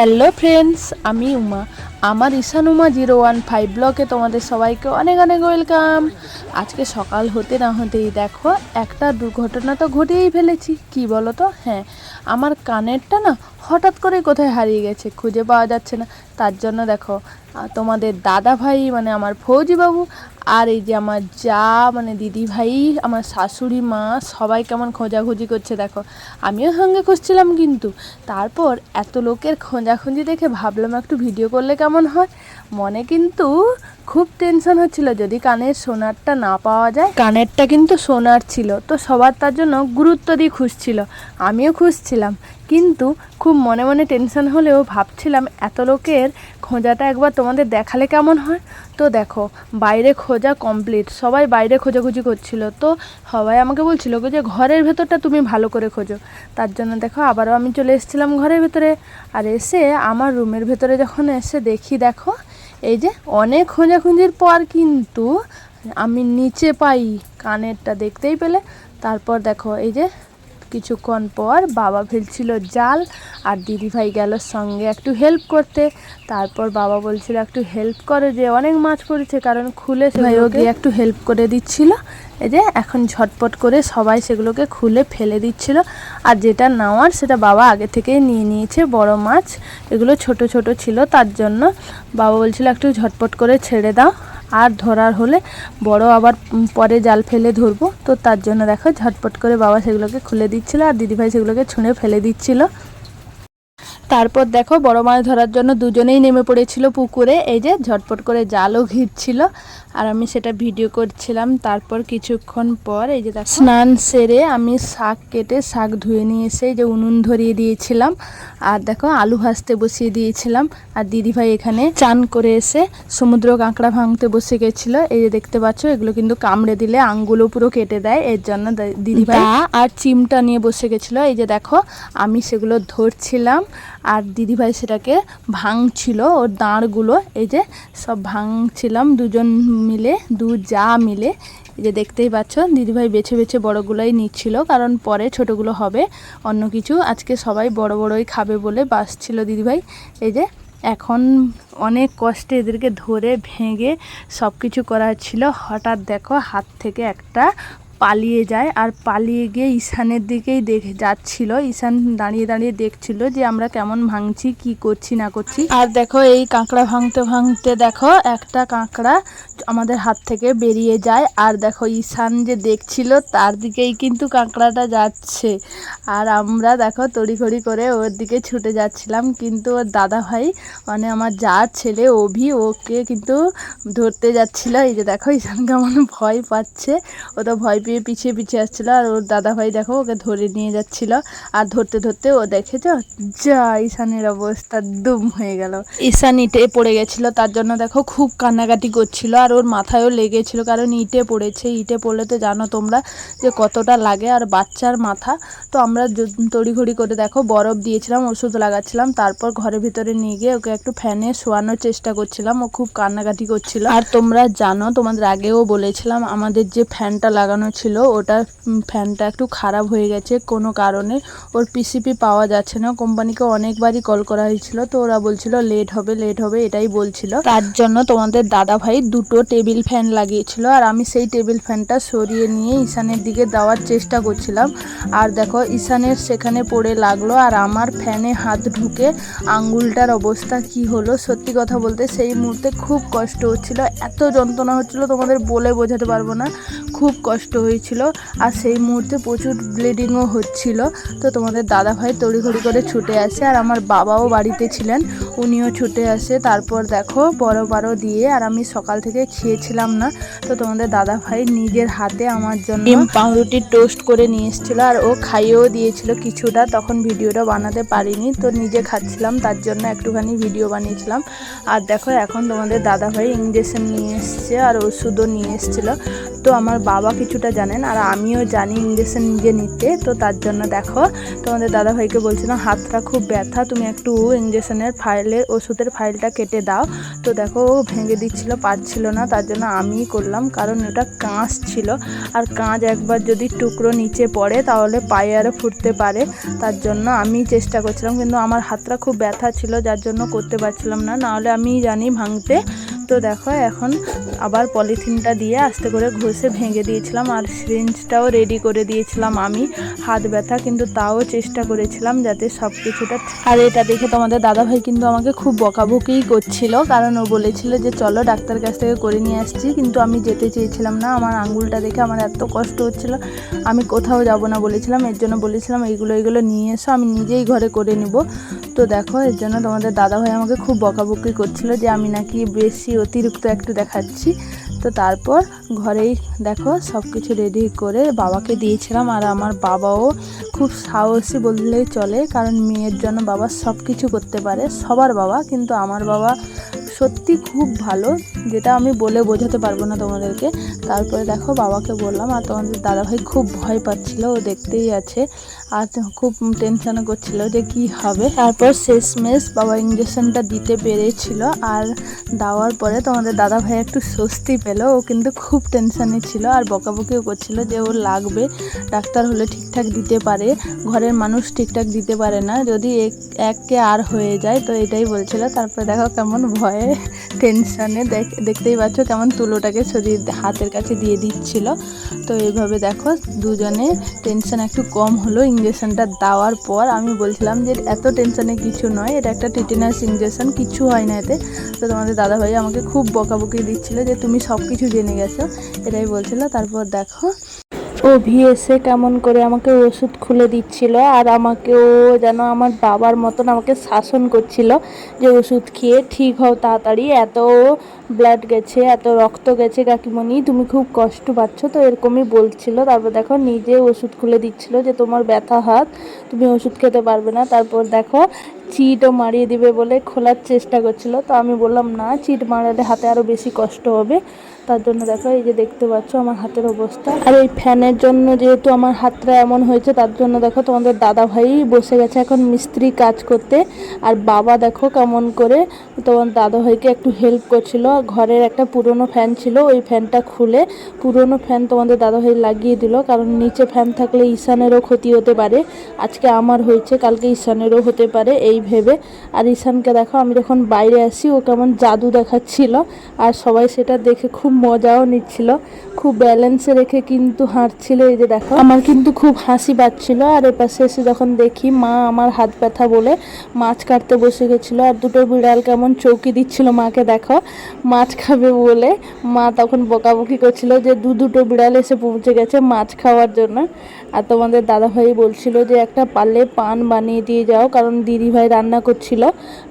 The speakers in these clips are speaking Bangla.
হ্যালো ফ্রেন্ডস, আমি উমা। আমার ঈশান উমা 015 ব্লগে তোমাদের সবাইকে অনেক অনেক ওয়েলকাম। আজকে সকাল হতে না হতেই দেখো একটা দুর্ঘটনা তো ঘটিয়েই ফেলেছি। কি বলো তো? হ্যাঁ, আমার কানেরটা না হঠাৎ করে কোথায় হারিয়ে গেছে, খুঁজে পাওয়া যাচ্ছে না। তার জন্য দেখো তোমাদের দাদা ভাই মানে আমার ফৌজি বাবু আর এই যে আমার যা মানে দিদি ভাই, আমার শাশুড়ি মা সবাই কেমন খোঁজাখুঁজি করছে দেখো। আমিও সঙ্গে খুঁজছিলাম, কিন্তু তারপর এত লোকের খোঁজাখুঁজি দেখে ভাবলাম একটু ভিডিও করলে কেমন হয়। মনে কিন্তু খুব টেনশন হচ্ছিল যদি কানের সোনারটা না পাওয়া যায়। কানেরটা কিন্তু সোনার ছিল, তো সবার তার জন্য গুরুত্ব দিয়ে খুঁজছিল, আমিও খুঁজছিলাম। কিন্তু খুব মনে মনে টেনশন হলেও ভাবছিলাম এত লোকের খোঁজাটা একবার তোমাদের দেখালে কেমন হয়। তো দেখো বাইরে খোঁজা কমপ্লিট, সবাই বাইরে খোঁজাখুঁজি করছিল। তো সবাই আমাকে বলছিল যে ঘরের ভেতরটা তুমি ভালো করে খোঁজো। তার জন্য দেখো আবারও আমি চলে এসেছিলাম ঘরের ভেতরে। আর এসে আমার রুমের ভেতরে যখন এসে দেখি, দেখো এই যে অনেক খোঁজাখুঁজির পর কিন্তু আমি নিচে পাই কানেরটা, দেখতেই পেলে। তারপর দেখো এই যে কিছুক্ষণ পর বাবা ফেলছিল জাল আর দিদিভাই গেল সঙ্গে একটু হেল্প করতে। তারপর বাবা বলছিল একটু হেল্প করে, যে অনেক মাছ পড়েছে, কারণ খুলে ভাইও গিয়ে একটু হেল্প করে দিচ্ছিল। এই যে এখন ঝটপট করে সবাই সেগুলোকে খুলে ফেলে দিচ্ছিল। আর যেটা নেওয়ার সেটা বাবা আগে থেকেই নিয়ে নিয়েছে, বড় মাছ। এগুলো ছোট ছোট ছিল, তার জন্য বাবা বলছিল একটু ঝটপট করে ছেড়ে দাও, আর ধরার হলে বড় আবার পরে জাল ফেলে ধরবো। তো তার জন্য দেখো ঝটপট করে বাবা সেগুলোকে খুলে দিচ্ছিল আর দিদিভাই সেগুলোকে ছুঁড়ে ফেলে দিচ্ছিল। তারপর দেখো বড় মাছ ধরার জন্য দুজনেই নেমে পড়েছিল পুকুরে। এই যে ঝটপট করে জালও ঘিরছিল আর আমি সেটা ভিডিও করছিলাম। তারপর কিছুক্ষণ পর এই যে দেখো স্নান সেরে আমি শাক কেটে শাক ধুয়ে নিয়ে এসে এই যে উনুন ধরিয়ে দিয়েছিলাম। আর দেখো আলু ভাজতে বসিয়ে দিয়েছিলাম। আর দিদিভাই এখানে চান করে এসে সমুদ্র কাঁকড়া ভাঙতে বসে গেছিলো। এই যে দেখতে পাচ্ছ, এগুলো কিন্তু কামড়ে দিলে আঙ্গুলও পুরো কেটে দেয়, এর জন্য দিদিভাই আর চিমটা নিয়ে বসে গেছিলো। এই যে দেখো আমি সেগুলো ধরছিলাম আর দিদিভাই সেটাকে ভাঙছিল, ওর দাঁড়গুলো এই যে সব ভাঙছিলাম দুজন মিলে, যা মিলে। এই যে দেখতেই পাচ্ছ দিদিভাই বেছে বেছে বড়গুলোই নিচ্ছিল, কারণ পরে ছোটগুলো হবে অন্য কিছু। আজকে সবাই বড় বড়ই খাবে বলে বাসছিল দিদিভাই। এই যে এখন অনেক কষ্টে এদেরকে ধরে ভেঙে সব কিছু করা ছিল। হঠাৎ দেখো হাত থেকে একটা পালিয়ে যায়, আর পালিয়ে গিয়ে ঈশানের দিকেই যাচ্ছিল। ঈশান দাঁড়িয়ে দাঁড়িয়ে দেখছিল যে আমরা কেমন ভাঙছি, কি করছি না করছি। আর দেখো এই কাঁকড়া ভাঙতে ভাঙতে দেখো একটা কাঁকড়া আমাদের হাত থেকে বেরিয়ে যায়, আর দেখো ঈশান যে দেখছিল তার দিকেই কিন্তু কাঁকড়াটা যাচ্ছে। আর আমরা দেখো তড়িঘড়ি করে ওর দিকে ছুটে যাচ্ছিলাম, কিন্তু ওর দাদা ভাই মানে আমার যার ছেলে অভি, ওকে কিন্তু ধরতে যাচ্ছিল। এই যে দেখো ঈশান কেমন ভয় পাচ্ছে, ও তো ভয় পেয়ে পিছিয়ে পিছিয়ে আসছিল। আর ওর দাদা ভাই দেখো ওকে ধরে নিয়ে যাচ্ছিল। আর ধরতে ধরতে ও দেখেছ যা ঈশানের অবস্থা দুম হয়ে গেল। ঈশান ইটে পড়ে গেছিল, তার জন্য দেখো খুব কান্নাকাটি করছিল। আর ওর মাথায়ও লেগেছিল, কারণ ইটে পড়েছে। ইটে পড়লে তো জানো তোমরা যে কতটা লাগে, আর বাচ্চার মাথা। তো আমরা তড়িঘড়ি করে দেখো বরফ দিয়েছিলাম, ওষুধ লাগাচ্ছিলাম। তারপর ঘরের ভিতরে নিয়ে গিয়ে ওকে একটু ফ্যানে শোয়ানোর চেষ্টা করছিলাম, ও খুব কান্নাকাটি করছিল। আর তোমরা জানো, তোমাদের আগেও বলেছিলাম, আমাদের যে ফ্যানটা লাগানো ছিল ওটা ফ্যানটা একটু খারাপ হয়ে গেছে কোনো কারণে। ওর পিসিপি পাওয়া যাচ্ছে না, কোম্পানিকে অনেকবারই কল করা হয়েছিল, তো ওরা বলছিল লেট হবে এটাই বলছিল। তার জন্য তোমাদের দাদা ভাই দুটো টেবিল ফ্যান লাগিয়েছিল, আর আমি সেই টেবিল ফ্যানটা সরিয়ে নিয়ে ঈশানের দিকে দেওয়ার চেষ্টা করছিলাম। আর দেখো ঈশানের সেখানে পড়ে লাগলো, আর আমার ফ্যানে হাত ঢুকে আঙ্গুলটার অবস্থা কি হলো। সত্যি কথা বলতে সেই মুহূর্তে খুব কষ্ট হচ্ছিল, এত যন্ত্রণা হচ্ছিল তোমাদের বলে বোঝাতে পারবো না, খুব কষ্ট হয়েছিল। আর সেই মুহূর্তে প্রচুর ব্লিডিংও হচ্ছিল। তো তোমাদের দাদা ভাই তড়িঘড়ি করে ছুটে আসে, আর আমার বাবাও বাড়িতে ছিলেন, উনিও ছুটে আসে। তারপর দেখো বড় দিয়ে, আর আমি সকাল থেকে খেয়েছিলাম না, তো তোমাদের দাদা ভাই নিজের হাতে আমার জন্য পাউরুটির টোস্ট করে নিয়ে এসেছিল, আর ও খাইয়েও দিয়েছিল কিছুটা। তখন ভিডিওটা বানাতে পারিনি, তো নিজে খাচ্ছিলাম, তার জন্য একটুখানি ভিডিও বানিয়েছিলাম। আর দেখো এখন তোমাদের দাদা ভাই ইঞ্জেকশন নিয়ে এসছে আর ওষুধও নিয়ে এসেছিল। তো আমার বাবা কিছুটা জানেন, আর আমিও জানি ইঞ্জেকশন নিজে নিতে। তো তার জন্য দেখো তোমাদের দাদাভাইকে বলছিলাম হাতটা খুব ব্যথা, তুমি একটু ইঞ্জেকশনের ওষুধের ফাইলটা কেটে দাও। তো দেখো ও ভেঙে দিচ্ছিল, পারছিল না। না, তার জন্য আমিই করলাম, কারণ এটা কাঁচ ছিল আর কাঁচ একবার যদি টুকরো নিচে পড়ে তাহলে পায়ে আরও ফুটতে পারে। তার জন্য আমি চেষ্টা করছিলাম, কিন্তু আমার হাতটা খুব ব্যথা ছিল যার জন্য করতে পারছিলাম না, নাহলে আমি জানি ভাঙতে। তো দেখো এখন আবার পলিথিনটা দিয়ে আস্তে করে ঘষে ভেঙে দিয়েছিলাম, আর সিরিঞ্জটাও রেডি করে দিয়েছিলাম আমি। হাত ব্যথা কিন্তু তাও চেষ্টা করেছিলাম যাতে সব কিছুটা। আর এটা দেখে তোমাদের দাদাভাই কিন্তু আমাকে খুব বকাবকিই করছিল, কারণ ও বলেছিল যে চলো ডাক্তার কাছ থেকে করে নিয়ে আসছি, কিন্তু আমি যেতে চেয়েছিলাম না। আমার আঙুলটা দেখে আমার এত কষ্ট হচ্ছিল, আমি কোথাও যাব না বলেছিলাম। এর জন্য বলেছিলাম এইগুলো নিয়ে এসো, আমি নিজেই ঘরে করে নিব। তো দেখো এর জন্য তোমাদের দাদাভাই আমাকে খুব বকাবকি করছিল যে আমি নাকি বেশি অতিরিক্ত একটু দেখাচ্ছি। তো তারপর ঘরেই দেখো সব কিছু রেডি করে বাবাকে দিয়েছিলাম। আর আমার বাবাও খুব সাহসী বললেই চলে, কারণ মেয়ের জন্য বাবা সব কিছু করতে পারে, সবার বাবা, কিন্তু আমার বাবা সত্যি খুব ভালো, যেটা আমি বলে বোঝাতে পারবো না তোমাদেরকে। তারপরে দেখো বাবাকে বললাম, আর তোমাদের দাদাভাই খুব ভয় পাচ্ছিল, ও দেখতেই আছে, আর খুব টেনশনও করছিল যে কি হবে। তারপর শেষমেশ বাবা ইঞ্জেকশনটা দিতে পেরেছিল, আর দেওয়ার পরে তোমাদের দাদাভাই একটু স্বস্তি পেল। ও কিন্তু খুব টেনশনে ছিল আর বকাবকিও করছিল যে ওর লাগবে, ডাক্তার হলে ঠিকঠাক দিতে পারে, ঘরের মানুষ ঠিকঠাক দিতে পারে না, যদি এককে আর হয়ে যায়, তো এটাই বলছিল। তারপরে দেখো কেমন ভয়ে টেনশনে দেখতেই পাচ্ছ কেমন তুলোটাকে সরিয়ে হাতের কাছে দিয়ে দিচ্ছিল। তো এইভাবে দেখো দুজনে টেনশন একটু কম হলো ইঞ্জেকশনটা দেওয়ার পর। আমি বলছিলাম যে এত টেনশনে কিছু নয়, এটা একটা টিটেনাস ইঞ্জেকশন, কিছু হয় না এতে। তো তোমাদের দাদাভাই আমাকে খুব বকাবকি দিচ্ছিল যে তুমি সব কিছু জেনে গেছো, এটাই বলছিল। তারপর দেখো ও এসে কেমন করে আমাকে ওষুধ খুলে দিচ্ছিল, আর আমাকেও যেন আমার বাবার মতন আমাকে শাসন করছিল যে ওষুধ খেয়ে ঠিক হও তাড়াতাড়ি, এত ব্লাড গেছে, এত রক্ত গেছে কাকিমণি, তুমি খুব কষ্ট পাচ্ছ, তো এরকমই বলছিল। তারপর দেখো নিজে ওষুধ খুলে দিচ্ছিল যে তোমার ব্যথা হাত, তুমি ওষুধ খেতে পারবে না। তারপর দেখো চিটও মারিয়ে দিবে বলে খোলার চেষ্টা করছিল, তো আমি বললাম না, চিট মারালে হাতে আরও বেশি কষ্ট হবে। তার জন্য দেখো এই যে দেখতে পাচ্ছ আমার হাতের অবস্থা। আর এই ফ্যানের জন্য যেহেতু আমার হাতটা এমন হয়েছে, তার জন্য দেখো তোমাদের দাদা ভাই বসে গেছে এখন মিস্ত্রি কাজ করতে। আর বাবা দেখো কেমন করে তোমার দাদা ভাইকে একটু হেল্প করছিল। ঘরের একটা পুরনো ফ্যান ছিল, ওই ফ্যানটা খুলে পুরনো ফ্যান তোমাদের দাদা ভাই লাগিয়ে দিল, কারণ নিচে ফ্যান থাকলে ঈশানেরও ক্ষতি হতে পারে। আজকে আমার হয়েছে, কালকে ঈশানেরও হতে পারে এই ভেবে। আর ঈশানকে দেখো আমি যখন বাইরে আসি ও কেমন জাদু দেখাচ্ছিল, আর সবাই সেটা দেখে খুব মজাও নিচ্ছিল, খুব ব্যালেন্সে রেখে কিন্তু হাঁটছিল। এই যে দেখো আমার কিন্তু খুব হাসি পাচ্ছিল। আর এপাশে এসে যখন দেখি মা আমার হাত ব্যথা বলে মাছ কাটতে বসে গেছিলো, আর দুটো বিড়াল কেমন চৌকি দিচ্ছিল মাকে, দেখো মাছ খাবে বলে। মা তখন বকাবকি করছিল যে দুটো বিড়াল এসে পৌঁছে গেছে মাছ খাওয়ার জন্য। আর তোমাদের দাদাভাই বলছিল যে একটা পারলে পান বানিয়ে দিয়ে যাও, কারণ দিদিভাই রান্না করছিল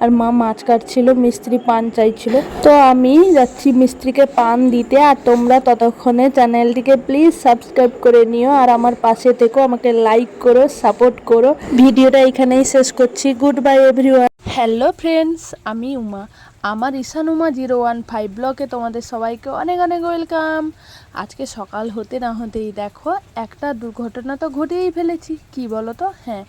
আর মা মাছ কাটছিল, মিস্ত্রি পান চাইছিল। তো আমি যাচ্ছি মিস্ত্রিকে পান দিতে, আর তোমরা ততক্ষণে চ্যানেলটিকে প্লিজ সাবস্ক্রাইব করে নিও, আর আমার পাশে থেকো, আমাকে লাইক করো, সাপোর্ট করো। ভিডিওটা এখানেই শেষ করছি। Good bye everyone. Hello friends, আমি উমা, আমার ঈশান উমা 015 ব্লগে তোমাদের সবাইকে অনেক অনেক ওয়েলকাম। আজকে সকাল হতে না হতেই দেখো একটা দুর্ঘটনা তো ঘটেই ফেলেছি, কি বলো তো? হ্যাঁ,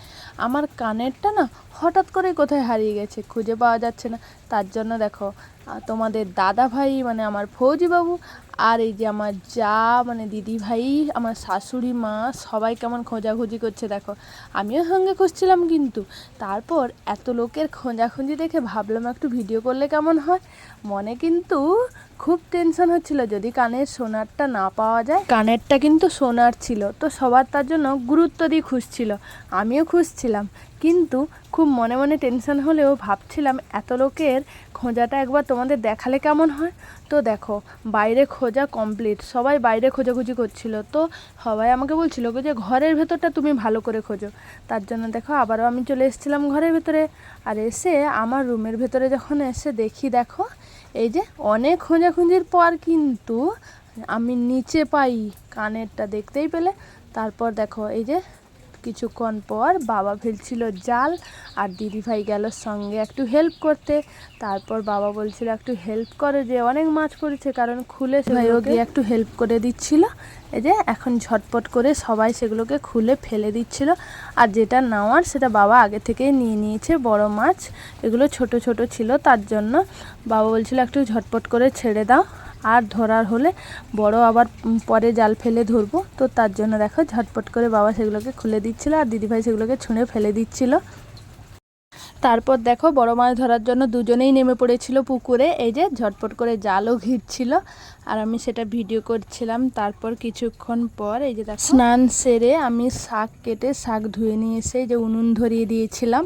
আমার কানেরটা না হঠাৎ করে কোথায় হারিয়ে গেছে, খুঁজে পাওয়া যাচ্ছে না। তার জন্য দেখো তোমাদের দাদা ভাই মানে আমার ফৌজি বাবু, আর এই যে আমার যা মানে দিদি ভাই, আমার শাশুড়ি মা, সবাই কেমন খোঁজাখুঁজি করছে দেখো। আমিও সঙ্গে খুঁজছিলাম, কিন্তু তারপর এত লোকের খোঁজাখুঁজি দেখে ভাবলাম একটু ভিডিও করলে কেমন হয়। মনে কিন্তু খুব টেনশন হচ্ছিল যদি কানের সোনারটা না পাওয়া যায়। কানেরটা কিন্তু সোনার ছিল, তো সবার তার জন্য গুরুত্ব দিয়ে খুঁজছিল, আমিও খুঁজছিলাম, কিন্তু খুব মনে মনে টেনশন হলেও ভাবছিলাম এত লোকের খোঁজাটা একবার তোমাদের দেখালে কেমন হয়। তো দেখো বাইরে খোঁজা কমপ্লিট, সবাই বাইরে খোঁজাখুঁজি করছিল, তো সবাই আমাকে বলছিল যে ঘরের ভেতরটা তুমি ভালো করে খোঁজো। তার জন্য দেখো আবারও আমি চলে এসেছিলাম ঘরের ভেতরে। আর এসে আমার রুমের ভেতরে যখন এসে দেখি, দেখো এই যে অনেক খোঁজাখুঁজির পর কিন্তু আমি নিচে পাই কানেরটা, দেখতেই পেলে। তারপর দেখো এই যে কিছুক্ষণ পর বাবা ফেলছিল জাল, আর দিদিভাই গেল সঙ্গে একটু হেল্প করতে। তারপর বাবা বলছিল একটু হেল্প করে, যে অনেক মাছ পড়েছে, কারণ খুলে ভাইও গিয়ে একটু হেল্প করে দিচ্ছিল। এই যে এখন ঝটপট করে সবাই সেগুলোকে খুলে ফেলে দিচ্ছিল, আর যেটা নেওয়ার সেটা বাবা আগে থেকেই নিয়ে নিয়েছে। বড় মাছ, এগুলো ছোট ছোট ছিল, তার জন্য বাবা বলছিল একটু ঝটপট করে ছেড়ে দাও। আর ধরার হলে বড় আবার পরে জাল ফেলে ধরবো। তো তার জন্য দেখো ঝটপট করে বাবা সেগুলোকে খুলে দিচ্ছিলো আর দিদিভাই সেগুলোকে ছুঁড়ে ফেলে দিচ্ছিলো। তারপর দেখো বড় মাছ ধরার জন্য দুজনেই নেমে পড়েছিল পুকুরে। এই যে ঝটপট করে জালও ঘিরছিল আর আমি সেটা ভিডিও করছিলাম। তারপর কিছুক্ষণ পর এই যে দেখো স্নান সেরে আমি শাক কেটে শাক ধুয়ে নিয়ে এসে এই যে উনুন ধরিয়ে দিয়েছিলাম।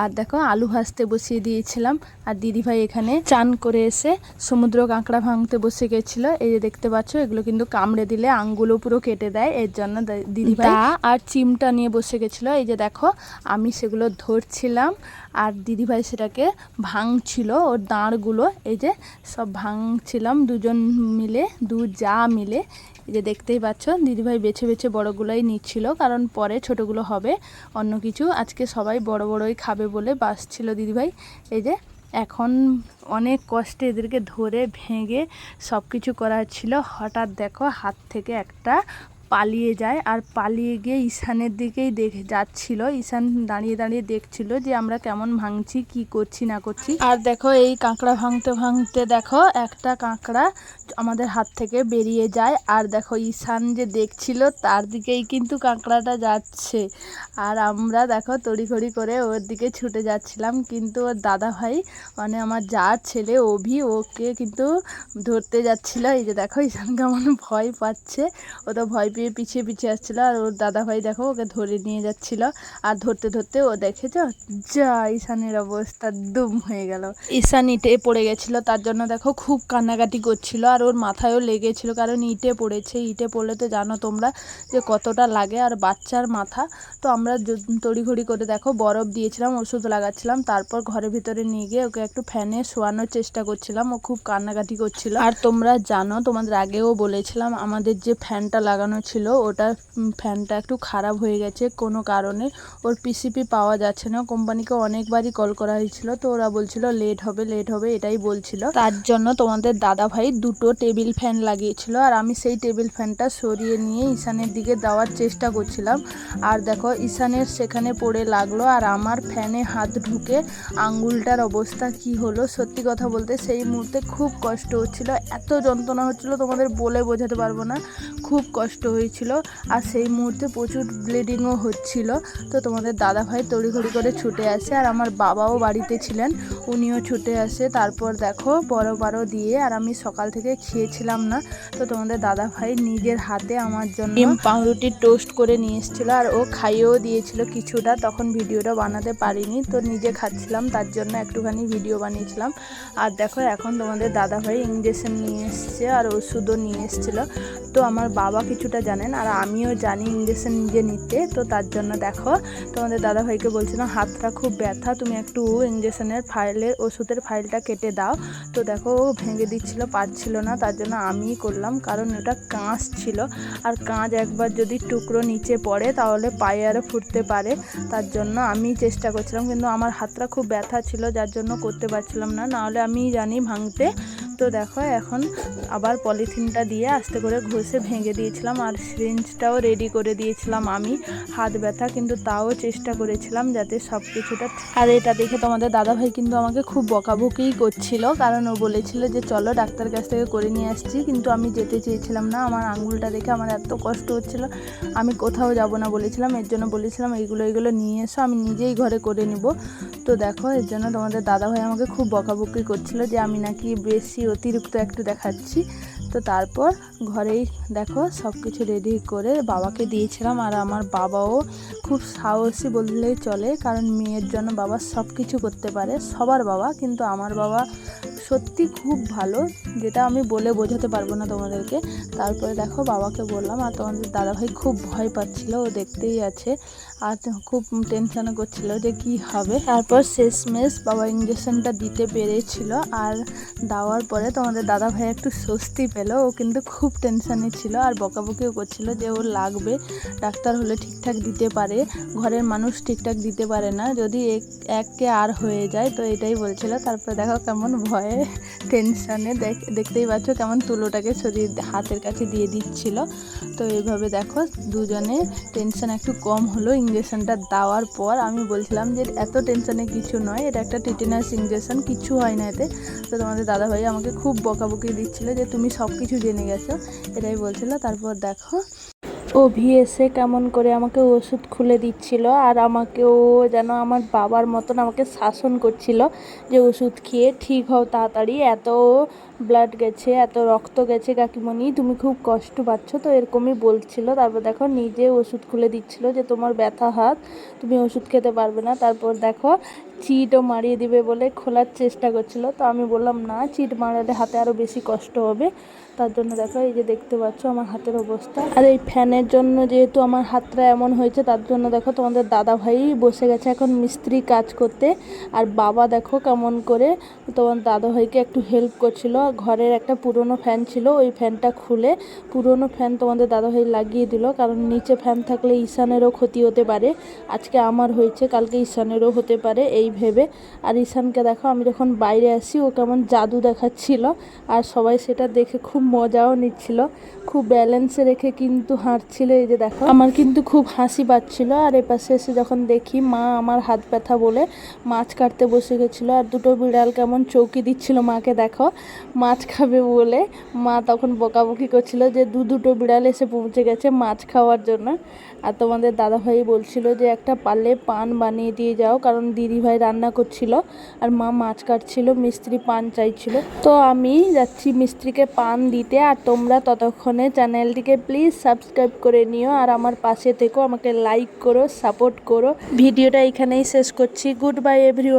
আর দেখো আলু ভাজতে বসিয়ে দিয়েছিলাম। আর দিদিভাই এখানে চান করে এসে সমুদ্র কাঁকড়া ভাঙতে বসে গেছিলো। এই যে দেখতে পাচ্ছ, এগুলো কিন্তু কামড়ে দিলে আঙ্গুলও পুরো কেটে দেয়, এর জন্য দিদিভাই দা আর চিমটা নিয়ে বসে গেছিলো। এই যে দেখো আমি সেগুলো ধরছিলাম আর দিদিভাই সেটাকে ভাঙছিল, ওর দাঁড়গুলো এই যে সব ভাঙছিলাম দুজন মিলে, দু যা মিলে। এই যে দেখতেই পাচ্ছ দিদিভাই বেছে বেছে বড়গুলোই নিচ্ছিল, কারণ পরে ছোটগুলো হবে অন্য কিছু। আজকে সবাই বড় বড়ই খাবে বলে বাসছিল দিদিভাই। এই যে এখন অনেক কষ্টে এদেরকে ধরে ভেঙে সব কিছু করা ছিল। হঠাৎ দেখো হাত থেকে একটা পালিয়ে যায় আর পালিয়ে গিয়ে ঈশানের দিকেই যাচ্ছিল। ঈশান দাঁড়িয়ে দাঁড়িয়ে দেখছিল যে আমরা কেমন ভাঙছি, কি করছি না করছি। আর দেখো এই কাঁকড়া ভাঙতে ভাঙতে দেখো একটা কাঁকড়া আমাদের হাত থেকে বেরিয়ে যায়। আর দেখো ঈশান যে দেখছিল তার দিকেই কিন্তু কাঁকড়াটা যাচ্ছে। আর আমরা দেখো তড়িঘড়ি করে ওর দিকে ছুটে যাচ্ছিলাম, কিন্তু ওর দাদা ভাই মানে আমার যার ছেলে অভি ওকে কিন্তু ধরতে যাচ্ছিল। এই যে দেখো ঈশান কেমন ভয় পাচ্ছে, ও তো ভয় পেয়ে পিছিয়ে পিছিয়ে আসছিলো। আর ওর দাদা ভাই দেখো ওকে ধরে নিয়ে যাচ্ছিল। আর ধরতে ধরতে ও দেখেছ যা ঈশানের অবস্থা দুম হয়ে গেল। ঈশান ইটে পড়ে গেছিলো, তার জন্য দেখো খুব কান্নাকাটি করছিল। আর ওর মাথায়ও লেগেছিল, কারণ ইটে পড়েছে। ইটে পড়লে তো জানো তোমরা যে কতটা লাগে, আর বাচ্চার মাথা। তো আমরা তড়িঘড়ি করে দেখো বরফ দিয়েছিলাম, ওষুধ লাগাচ্ছিলাম। তারপর ঘরের ভিতরে নিয়ে গিয়ে ওকে একটু ফ্যানে শোয়ানোর চেষ্টা করছিলাম, ও খুব কান্নাকাটি করছিল। আর তোমরা জানো, তোমাদের আগেও বলেছিলাম আমাদের যে ফ্যানটা লাগানো ছিল ওটা ফ্যানটা একটু খারাপ হয়ে গেছে কোনো কারণে, ওর পিসিপি পাওয়া যাচ্ছে না। কোম্পানিকে অনেকবারই কল করা হয়েছিল, তো ওরা বলছিল লেট হবে এটাই বলছিল। তার জন্য তোমাদের দাদা ভাই দুটো টেবিল ফ্যান লাগিয়েছিল, আর আমি সেই টেবিল ফ্যানটা সরিয়ে নিয়ে ঈশানের দিকে দেওয়ার চেষ্টা করছিলাম। আর দেখো ঈশানের সেখানে পড়ে লাগলো, আর আমার ফ্যানে হাত ঢুকে আঙ্গুলটার অবস্থা কি হলো। সত্যি কথা বলতে সেই মুহূর্তে খুব কষ্ট হচ্ছিল, এত যন্ত্রণা হচ্ছিল তোমাদের বলে বোঝাতে পারবো না, খুব কষ্ট হয়েছিল। আর সেই মুহূর্তে প্রচুর ব্লিডিংও হচ্ছিল। তো তোমাদের দাদা ভাই তড়িঘড়ি করে ছুটে আসে, আর আমার বাবাও বাড়িতে ছিলেন, উনিও ছুটে আসে। তারপর দেখো বড় দিয়ে, আর আমি সকাল থেকে খেয়েছিলাম না, তো তোমাদের দাদা ভাই নিজের হাতে আমার জন্য ডিম পাউরুটি টোস্ট করে নিয়ে এসেছিলো, আর ও খাইয়েও দিয়েছিল কিছুটা। তখন ভিডিওটা বানাতে পারিনি, তো নিজে খাচ্ছিলাম, তার জন্য একটুখানি ভিডিও বানিয়েছিলাম। আর দেখো এখন তোমাদের দাদা ভাই ইঞ্জেকশন নিয়ে এসছে আর ওষুধও নিয়ে এসেছিলো। তো আমার বাবা কিছুটা জানেন, আর আমিও জানি ইঞ্জেকশন নিজে নিতে। তো তার জন্য দেখো তোমাদের দাদাভাইকে বলছিলাম হাতটা খুব ব্যথা, তুমি একটু ইঞ্জেকশনের ওষুধের ফাইলটা কেটে দাও। তো দেখো ও ভেঙে দিচ্ছিল, পারছিল না, তার জন্য আমিই করলাম, কারণ এটা কাঁচ ছিল। আর কাঁচ একবার যদি টুকরো নিচে পড়ে তাহলে পায়ে আরও ফুটতে পারে, তার জন্য আমি চেষ্টা করছিলাম। কিন্তু আমার হাতটা খুব ব্যথা ছিল, যার জন্য করতে পারছিলাম না, নাহলে আমি জানি ভাঙতে। তো দেখো এখন আবার পলিথিনটা দিয়ে আস্তে করে ঘষে ভেঙে দিয়েছিলাম, আর সিরিঞ্জটাও রেডি করে দিয়েছিলাম আমি। হাত ব্যথা কিন্তু তাও চেষ্টা করেছিলাম যাতে সব কিছুটা। আর এটা দেখে তোমাদের দাদাভাই কিন্তু আমাকে খুব বকাবকিই করছিল, কারণ ও বলেছিল যে চলো ডাক্তার কাছ থেকে করে নিয়ে আসছি, কিন্তু আমি যেতে চেয়েছিলাম না। আমার আঙুলটা দেখে আমার এত কষ্ট হচ্ছিল, আমি কোথাও যাব না বলেছিলাম। এর জন্য বলেছিলাম এইগুলো নিয়ে এসো, আমি নিজেই ঘরে করে নিব। তো দেখো এর জন্য তোমাদের দাদাভাই আমাকে খুব বকাবকি করছিল যে আমি নাকি বেশি অতিরিক্ত একটু দেখাচ্ছি। তো তারপর ঘরেই দেখো সব কিছু রেডি করে বাবাকে দিয়েছিলাম। আর আমার বাবাও খুব সাহসী বললেই চলে, কারণ মেয়ের জন্য বাবা সব কিছু করতে পারে, সবার বাবা, কিন্তু আমার বাবা সত্যি খুব ভালো, যেটা আমি বলে বোঝাতে পারবো না তোমাদেরকে। তারপরে দেখো বাবাকে বললাম, আর তোমাদের দাদাভাই খুব ভয় পাচ্ছিল, ও দেখতেই আছে, আর খুব টেনশানও করছিল যে কি হবে। তারপর শেষমেশ বাবা ইঞ্জেকশনটা দিতে পেরেছিল, আর দেওয়ার পরে তোমাদের দাদাভাই একটু স্বস্তি পেল। ও কিন্তু খুব টেনশানে ছিল, আর বকাবকিও করছিল যে ওর লাগবে, ডাক্তার হলে ঠিকঠাক দিতে পারে, ঘরের মানুষ ঠিকঠাক দিতে পারে না, যদি এককে আর হয়ে যায়, তো এটাই বলছিল। তারপরে দেখো কেমন ভয়ে টেনশানে দেখতেই পাচ্ছ কেমন তুলোটাকে সরিয়ে হাতের কাছে দিয়ে দিচ্ছিল। তো এইভাবে দেখো দুজনে টেনশন একটু কম হলো ইঞ্জেকশনটা দেওয়ার পর আমি বলছিলাম যে এত টেনশনে কিছু নয়, এটা একটা টিটেনাস ইঞ্জেকশন, কিছু হয় না এতে। তো তোমাদের দাদাভাই আমাকে খুব বকাবকি দিচ্ছিল যে তুমি সব কিছু জেনে গেছো, এটাই বলছিল। তারপর দেখো অভি এসে কেমন করে আমাকে ওষুধ খুলে দিচ্ছিল, আর আমাকেও যেন আমার বাবার মতন আমাকে শাসন করছিল যে ওষুধ খেয়ে ঠিক হও তাড়াতাড়ি, এত ব্লাড গেছে, এত রক্ত গেছে কাকিমণি, তুমি খুব কষ্ট পাচ্ছ, তো এরকমই বলছিল। তারপর দেখো নিজে ওষুধ খুলে দিচ্ছিল যে তোমার ব্যথা হাত, তুমি ওষুধ খেতে পারবে না। তারপর দেখো চিটও মারিয়ে দিবে বলে খোলার চেষ্টা করছিল, তো আমি বললাম না, চিট মারালে হাতে আরও বেশি কষ্ট হবে। তার জন্য দেখো এই যে দেখতে পাচ্ছ আমার হাতের অবস্থা। আর এই ফ্যানের জন্য যেহেতু আমার হাতটা এমন হয়েছে, তার জন্য দেখো তোমাদের দাদা ভাই বসে গেছে এখন মিস্ত্রি কাজ করতে। আর বাবা দেখো কেমন করে তোমার দাদা ভাইকে একটু হেল্প করছিল। ঘরের একটা পুরনো ফ্যান ছিল, ওই ফ্যানটা খুলে পুরনো ফ্যান তোমাদের দাদা ভাই লাগিয়ে দিল, কারণ নিচে ফ্যান থাকলে ঈশানেরও ক্ষতি হতে পারে। আজকে আমার হয়েছে, কালকে ঈশানেরও হতে পারে এই ভেবে। আর ঈশানকে দেখো আমি যখন বাইরে আসি ও কেমন জাদু দেখাচ্ছিল, আর সবাই সেটা দেখে খুব মজাও নিচ্ছিল, খুব ব্যালেন্সে রেখে কিন্তু হাঁটছিল। এই যে দেখো আমার কিন্তু খুব হাসি পাচ্ছিল। আর এপাশে এসে যখন দেখি মা আমার হাত ব্যথা বলে মাছ কাটতে বসে গেছিলো, আর দুটো বিড়াল কেমন চৌকি দিচ্ছিল মাকে, দেখো মাছ খাবে বলে। মা তখন বকাবকি করছিল যে দুটো বিড়াল এসে পৌঁছে গেছে মাছ খাওয়ার জন্য। আর তোমাদের দাদাভাই বলছিল যে একটা পারলে পান বানিয়ে দিয়ে যাও, কারণ দিদিভাই রান্না করছিল আর মা মাছ কাটছিল, মিস্ত্রি পান চাইছিল। তো আমি যাচ্ছি মিস্ত্রিকে পান দিতে, আর তোমরা ততক্ষণে চ্যানেলটিকে প্লিজ সাবস্ক্রাইব করে নিও, আর আমার পাশে থেকো, আমাকে লাইক করো, সাপোর্ট করো। ভিডিওটা এখানেই শেষ করছি। Good bye everyone.